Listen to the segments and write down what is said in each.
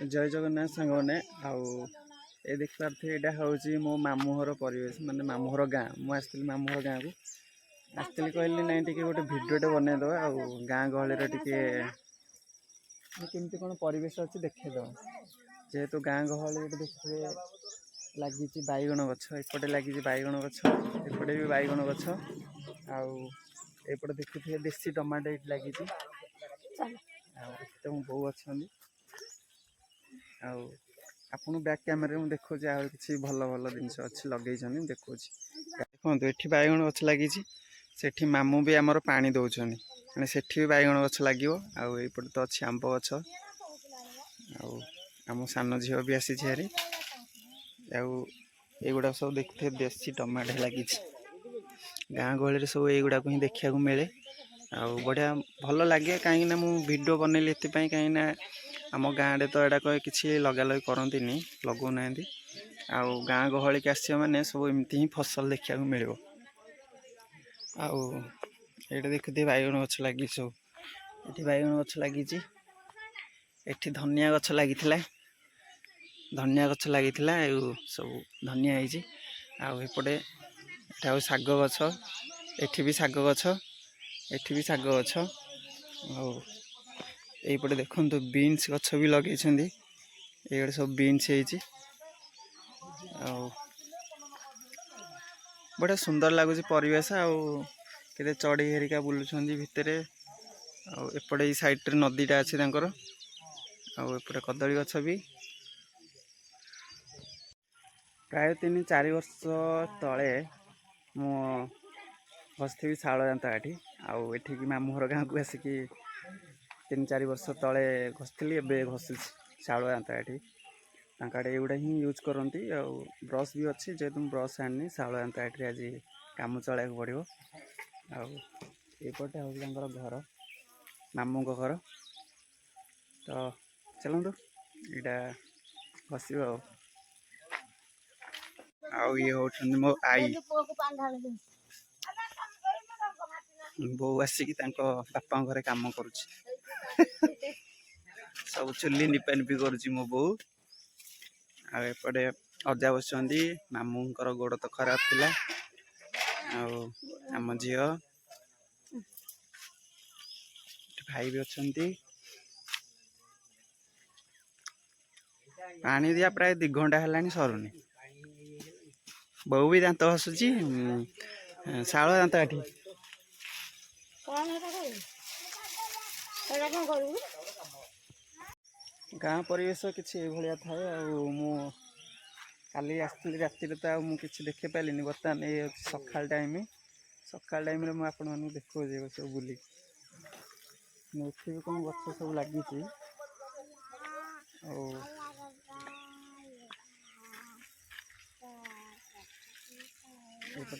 जय जगन्नाथ सांग मैंने ये देख पारे यहाँ हूँ मो मामूहर परिवेश माने मामूहर गाँ मुझे मामूहर गाँव को आसती कहली ना टी गोटे भिडियोटे बनईदे आ गाँ गहली टी केमती कौन परिवेश अच्छी देखद जेहेतु गाँ गहली देखिए लगी बैगण गछ एपटे लगी बैगण गछ एपटे भी बैगण गछ आउपटे देखुए देसी टमाटो ये लगी मो बो अच्छा आपन बैक कैमेरा में देखो कि भल भल जिन अच्छी लगे देखो देखो ये बैगण गछ लगी सेठी मामू भी आमर पानी दौरान मैंने सेठी भी बैगण गछ लगे आईपटे तो अच्छी आंब गछ आम सान झील भी आसी हारी युगुड़ा सब देखते देसी टमाटो लगी गाँ गहली सब युगुड़ा को ही देखा मिले आ बढ़िया भल लगे कहीं वीडियो बनइली कहीं आम गाँव तो यहाँ कहे कि लगा लगी करती लगौना आउ गाँ गहली के आस मैंने सब एमती ही फसल देखा मिल आईटा देखते बैगण गछ लगी सब ये बैगण गछ लगी एठी धनिया गछ लगी धनिया गछ लगी सब धनिया होपटे शाग गछ एठी भी शाग गछ एठी भी शाग गछ आईपटे देखो बीन्स गछ भी लगे ये सब बीन्स बढ़िया सुंदर लगुच परिवेश आते चढ़ई हेरिका बुलूं भितर एपटे साइड नदीटा अच्छी एपटे कदली गछ भी प्राय 3-4 वर्ष तले मु बसथी शाल जाता ये मामूहर गाँव को आसिकी 3-4 वर्ष तले घसती एवं घसुची शाल जाता ये युवा ही यूज करती ब्रश भी अच्छी जेहेतु ब्रश आनी शाल जाता आज कम चलैया पड़ो आईपटे हूँ घर मामू घर तो चलतु यहाँ बस ये होती मो आई बो आसिक बापा घरे काम करुच्ची सब चुली निपा निपी करुच्ची मो बो आएपटे अजा बस मामू गोड़ तो खराब थिला आम झी भाई भी अच्छा पानी दिया प्राय 2 घंटा है सरुनी बो भी दांत घसुची शाल दांत काठी गाँ परिवेश किसी भाया थाए काली आसती राति तो मुझे देखे पारे बर्तमान ये सकाल टाइम मुझे देखो सब बुल भी कौन गच सब लगी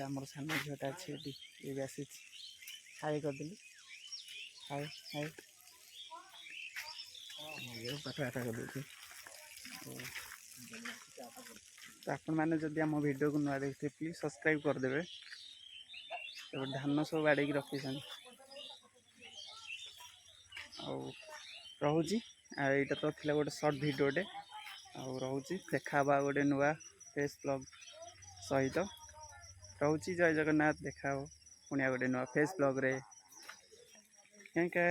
आम सान झीटा अच्छी ये भी आसी हाई करदेली हाई हाई पाटा कर तो आपण मैंने जदि आम वीडियो को नुआ देखते प्लीज सब्सक्राइब करदे तो धान सब बाड़े रखी रोचे यहाँ तो थी गोटे सर्ट भिडियोटे रोचे देखा गोटे नुआ फेस ब्लॉग सहित रोची जय जगन्नाथ देखा पुनिया गोटे नुआ फेस ब्लॉग रे क्या